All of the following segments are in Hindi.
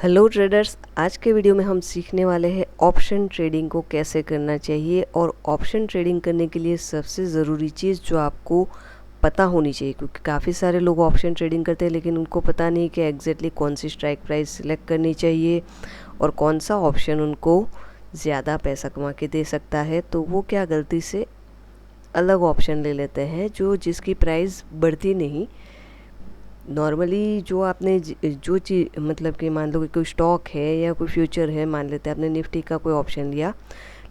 हेलो ट्रेडर्स, आज के वीडियो में हम सीखने वाले हैं ऑप्शन ट्रेडिंग को कैसे करना चाहिए। और ऑप्शन ट्रेडिंग करने के लिए सबसे ज़रूरी चीज़ जो आपको पता होनी चाहिए, क्योंकि काफ़ी सारे लोग ऑप्शन ट्रेडिंग करते हैं लेकिन उनको पता नहीं कि एग्जैक्टली कौन सी स्ट्राइक प्राइस सिलेक्ट करनी चाहिए और कौन सा ऑप्शन उनको ज़्यादा पैसा कमा के दे सकता है। तो वो क्या गलती से अलग ऑप्शन ले लेते हैं जिसकी प्राइस बढ़ती नहीं। नॉर्मली जो आपने जो चीज़ मतलब कि मान लो कि कोई स्टॉक है या कोई फ्यूचर है, मान लेते हैं आपने निफ्टी का कोई ऑप्शन लिया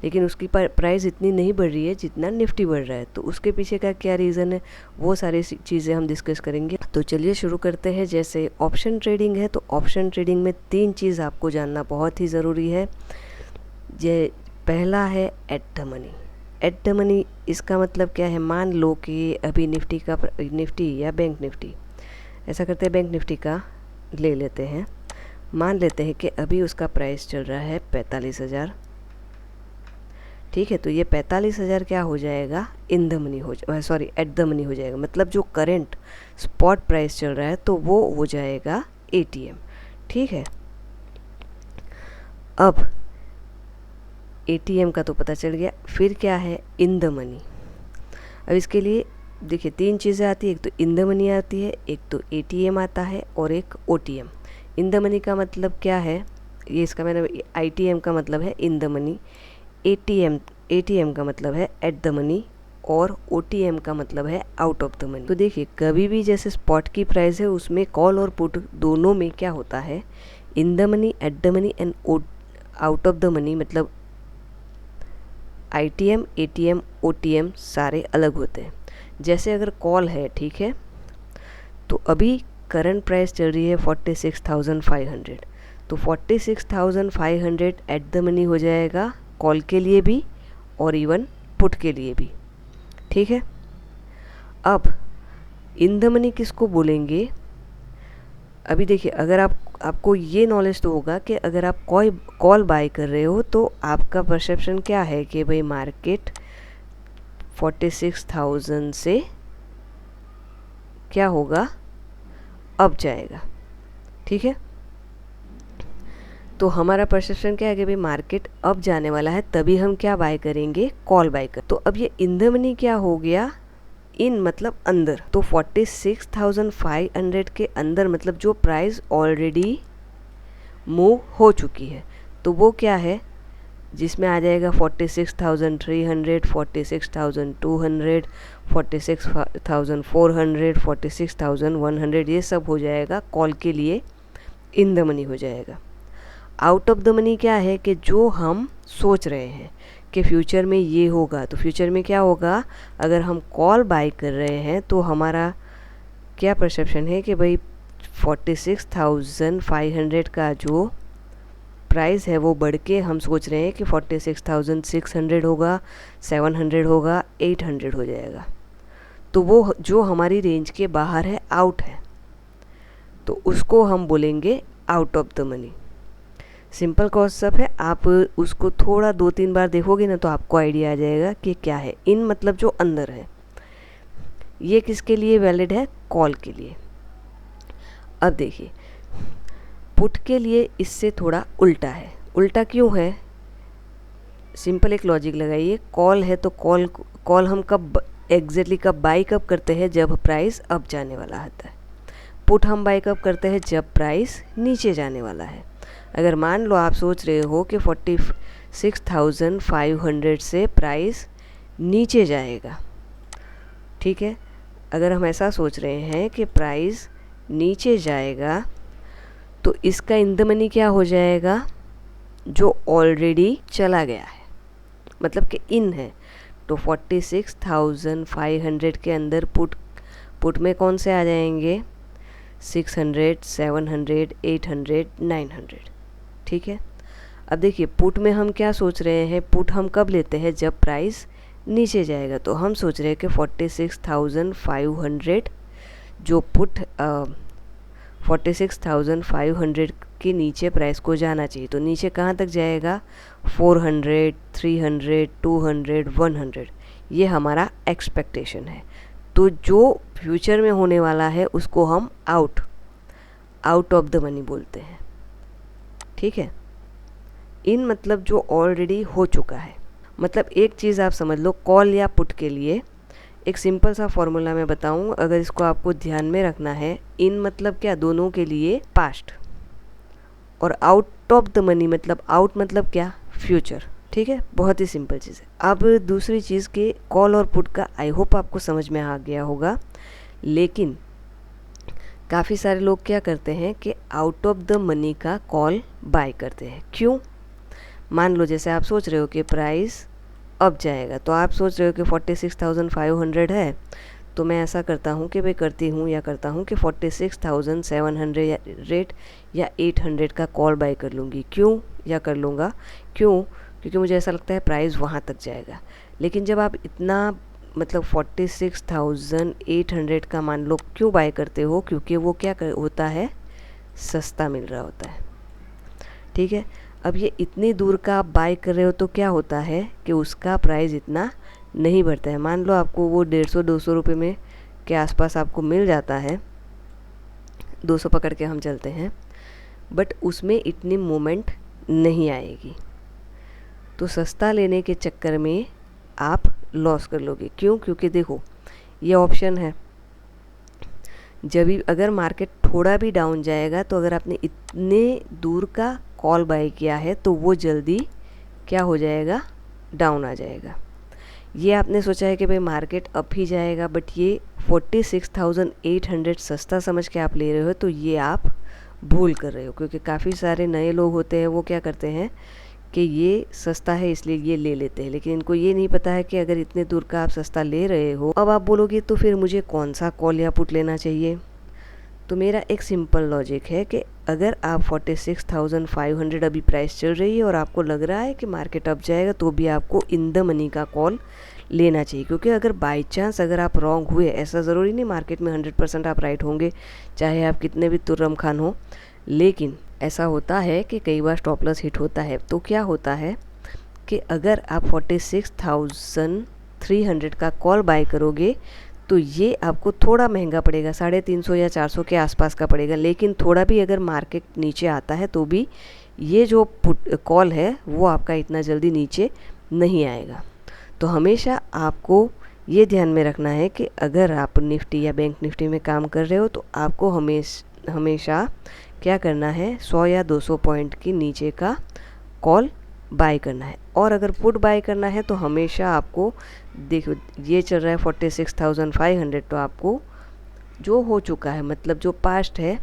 लेकिन उसकी प्राइस इतनी नहीं बढ़ रही है जितना निफ्टी बढ़ रहा है, तो उसके पीछे का क्या रीज़न है, वो सारी चीज़ें हम डिस्कस करेंगे। तो चलिए शुरू करते हैं। जैसे ऑप्शन ट्रेडिंग है, तो ऑप्शन ट्रेडिंग में 3 चीज़ आपको जानना बहुत ही ज़रूरी है। पहला है at the money. At the money इसका मतलब क्या है, मान लो कि अभी निफ्टी या बैंक निफ्टी, ऐसा करते हैं बैंक निफ्टी का ले लेते हैं। मान लेते हैं कि अभी उसका प्राइस चल रहा है 45,000। ठीक है, तो ये 45,000 क्या हो जाएगा, in the money at the money हो जाएगा। मतलब जो करंट स्पॉट प्राइस चल रहा है तो वो हो जाएगा एटीएम। ठीक है, अब एटीएम का तो पता चल गया, फिर क्या है इन द मनी। अब इसके लिए देखिए 3 चीज़ें आती है, एक तो इन द मनी आती है, एक तो एटीएम आता है और एक ओटीएम। इन द मनी का मतलब क्या है, ये इसका मैंने आईटीएम का मतलब है इन द मनी, एटीएम का मतलब है एट द मनी और ओटीएम का मतलब है आउट ऑफ द मनी। तो देखिए कभी भी जैसे स्पॉट की प्राइस है उसमें कॉल और पुट दोनों में क्या होता है, in the money, at the money and out of the money, मतलब आईटीएम, एटीएम, ओटीएम सारे अलग होते हैं। जैसे अगर कॉल है, ठीक है, तो अभी करंट प्राइस चल रही है 46,500, तो 46,500 एट द मनी हो जाएगा कॉल के लिए भी और इवन पुट के लिए भी। ठीक है, अब इन द मनी किसको बोलेंगे। अभी देखिए अगर आपको ये नॉलेज तो होगा कि अगर आप कोई कॉल बाय कर रहे हो तो आपका परसेप्शन क्या है कि भाई मार्केट 46,000 से क्या होगा, अब जाएगा। ठीक है, तो हमारा परसेप्शन क्या है कि भाई मार्केट अब जाने वाला है, तभी हम क्या बाय करेंगे, कॉल बाय कर। तो अब ये इन द मनी क्या हो गया, इन मतलब अंदर, तो 46,500 के अंदर मतलब जो प्राइस ऑलरेडी मूव हो चुकी है, तो वो क्या है, जिसमें आ जाएगा 46,300, 46,200, 46,400, 46,100, ये सब हो जाएगा कॉल के लिए इन द मनी हो जाएगा। आउट ऑफ द मनी क्या है कि जो हम सोच रहे हैं कि फ्यूचर में ये होगा, तो फ्यूचर में क्या होगा, अगर हम कॉल बाय कर रहे हैं तो हमारा क्या परसेप्शन है कि भाई 46,500 का जो प्राइस है वो बढ़ के हम सोच रहे हैं कि 46,600 होगा, 700 होगा, 800 हो जाएगा। तो वो जो हमारी रेंज के बाहर है, आउट है, तो उसको हम बोलेंगे out of the money. Simple concept है, आप उसको थोड़ा 2-3 बार देखोगे ना तो आपको आइडिया आ जाएगा कि क्या है। इन मतलब जो अंदर है, ये किसके लिए वैलिड है, कॉल के लिए। अब देखिए पुट के लिए इससे थोड़ा उल्टा है। उल्टा क्यों है, सिंपल एक लॉजिक लगाइए। कॉल है तो कॉल हम कब एग्जैक्टली कब बाई कब करते हैं, जब प्राइस अप जाने वाला होता है। पुट हम बाई कब करते हैं, जब प्राइस नीचे जाने वाला है। अगर मान लो आप सोच रहे हो कि 46,500 से प्राइस नीचे जाएगा, ठीक है, अगर हम ऐसा सोच रहे हैं कि प्राइस नीचे जाएगा तो इसका इन द मनी क्या हो जाएगा, जो ऑलरेडी चला गया है, मतलब कि इन है। तो 46,500 के अंदर पुट में कौन से आ जाएंगे, 600, 700, 800, 900। ठीक है, अब देखिए पुट में हम क्या सोच रहे हैं, पुट हम कब लेते हैं, जब प्राइस नीचे जाएगा। तो हम सोच रहे हैं कि 46,500 जो पुट 46,500 के नीचे प्राइस को जाना चाहिए। तो नीचे कहाँ तक जाएगा, 400, 300, 200, 100, ये हमारा एक्सपेक्टेशन है। तो जो फ्यूचर में होने वाला है उसको हम आउट ऑफ द मनी बोलते हैं। ठीक है। इन मतलब जो ऑलरेडी हो चुका है। मतलब एक चीज़ आप समझ लो, कॉल या पुट के लिए एक सिंपल सा फॉर्मूला मैं बताऊँ, अगर इसको आपको ध्यान में रखना है। इन मतलब क्या, दोनों के लिए पास्ट, और आउट ऑफ द मनी मतलब आउट मतलब क्या, फ्यूचर। ठीक है, बहुत ही सिंपल चीज़ है। अब दूसरी चीज़ के कॉल और पुट का आई होप आपको समझ में आ गया होगा, लेकिन काफ़ी सारे लोग क्या करते हैं कि आउट ऑफ द मनी का कॉल बाय करते हैं। क्यों? मान लो जैसे आप सोच रहे हो कि प्राइस अब जाएगा, तो आप सोच रहे हो कि 46,500 है, तो मैं ऐसा करता हूँ कि करता हूँ कि 46,700 या 800 का कॉल बाय कर लूँगी। क्यों या कर लूँगा? क्यों? क्योंकि मुझे ऐसा लगता है प्राइस वहाँ तक जाएगा। लेकिन जब आप इतना मतलब 46,800 का मान लो क्यों बाय करते हो? क्योंकि वो क्या होता है, सस्ता मिल रहा होता है। ठीक है, अब ये इतनी दूर का आप बाय कर रहे हो तो क्या होता है कि उसका प्राइस इतना नहीं बढ़ता है। मान लो आपको वो 150-200 रुपये में के आसपास आपको मिल जाता है, 200 पकड़ के हम चलते हैं, बट उसमें इतनी मूवमेंट नहीं आएगी। तो सस्ता लेने के चक्कर में आप लॉस कर लोगे। क्यों? क्योंकि देखो ये ऑप्शन है, जब भी अगर मार्केट थोड़ा भी डाउन जाएगा तो अगर आपने इतने दूर का कॉल बाय किया है तो वो जल्दी क्या हो जाएगा, डाउन आ जाएगा। ये आपने सोचा है कि भाई मार्केट अप ही जाएगा, बट ये 46,800 सस्ता समझ के आप ले रहे हो, तो ये आप भूल कर रहे हो। क्योंकि काफ़ी सारे नए लोग होते हैं, वो क्या करते हैं कि ये सस्ता है इसलिए ये ले लेते हैं, लेकिन इनको ये नहीं पता है कि अगर इतने दूर का आप सस्ता ले रहे हो, अब आप बोलोगे तो फिर मुझे कौन सा कॉल या पुट लेना चाहिए। तो मेरा एक सिंपल लॉजिक है कि अगर आप 46,500 अभी प्राइस चल रही है और आपको लग रहा है कि मार्केट अप जाएगा, तो भी आपको इन द मनी का कॉल लेना चाहिए। क्योंकि अगर बाई चांस अगर आप रॉन्ग हुए, ऐसा ज़रूरी नहीं मार्केट में 100% आप राइट होंगे, चाहे आप कितने भी तुर्रम खान हो, लेकिन ऐसा होता है कि कई बार स्टॉप लॉस हिट होता है। तो क्या होता है कि अगर आप 46,300 का कॉल बाय करोगे तो ये आपको थोड़ा महंगा पड़ेगा, 350 या 400 के आसपास का पड़ेगा। लेकिन थोड़ा भी अगर मार्केट नीचे आता है तो भी ये जो पुट कॉल है वो आपका इतना जल्दी नीचे नहीं आएगा। तो हमेशा आपको ये ध्यान में रखना है कि अगर आप निफ्टी या बैंक निफ्टी में काम कर रहे हो तो आपको हमेशा क्या करना है, 100 या 200 पॉइंट के नीचे का कॉल बाय करना है। और अगर पुट बाय करना है तो हमेशा आपको देखो ये चल रहा है 46,500, तो आपको जो हो चुका है मतलब जो पास्ट है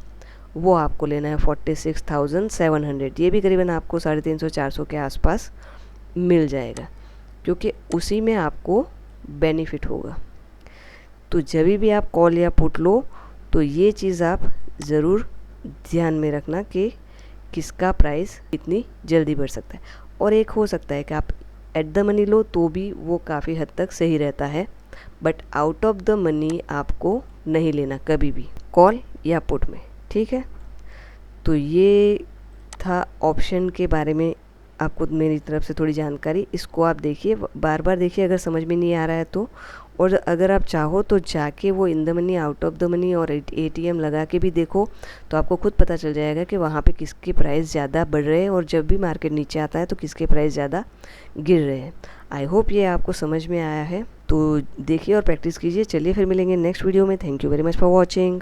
वो आपको लेना है 46,700। ये भी करीबन आपको 350-400 के आसपास मिल जाएगा, क्योंकि उसी में आपको बेनिफिट होगा। तो जब भी आप कॉल या पुट लो तो ये चीज़ आप ज़रूर ध्यान में रखना कि किसका प्राइस इतनी जल्दी बढ़ सकता है। और एक हो सकता है कि आप एट द मनी लो तो भी वो काफ़ी हद तक सही रहता है, but out of the money आपको नहीं लेना कभी भी कॉल या पुट में। ठीक है, तो ये था ऑप्शन के बारे में आपको मेरी तरफ से थोड़ी जानकारी। इसको आप देखिए, बार बार देखिए अगर समझ में नहीं आ रहा है तो। और अगर आप चाहो तो जाके वो in the money, out of the money और ATM लगा के भी देखो, तो आपको खुद पता चल जाएगा कि वहाँ पे किसके प्राइस ज़्यादा बढ़ रहे हैं और जब भी मार्केट नीचे आता है तो किसके प्राइस ज़्यादा गिर रहे हैं। आई होप ये आपको समझ में आया है, तो देखिए और प्रैक्टिस कीजिए। चलिए फिर मिलेंगे नेक्स्ट वीडियो में। Thank you very much for watching.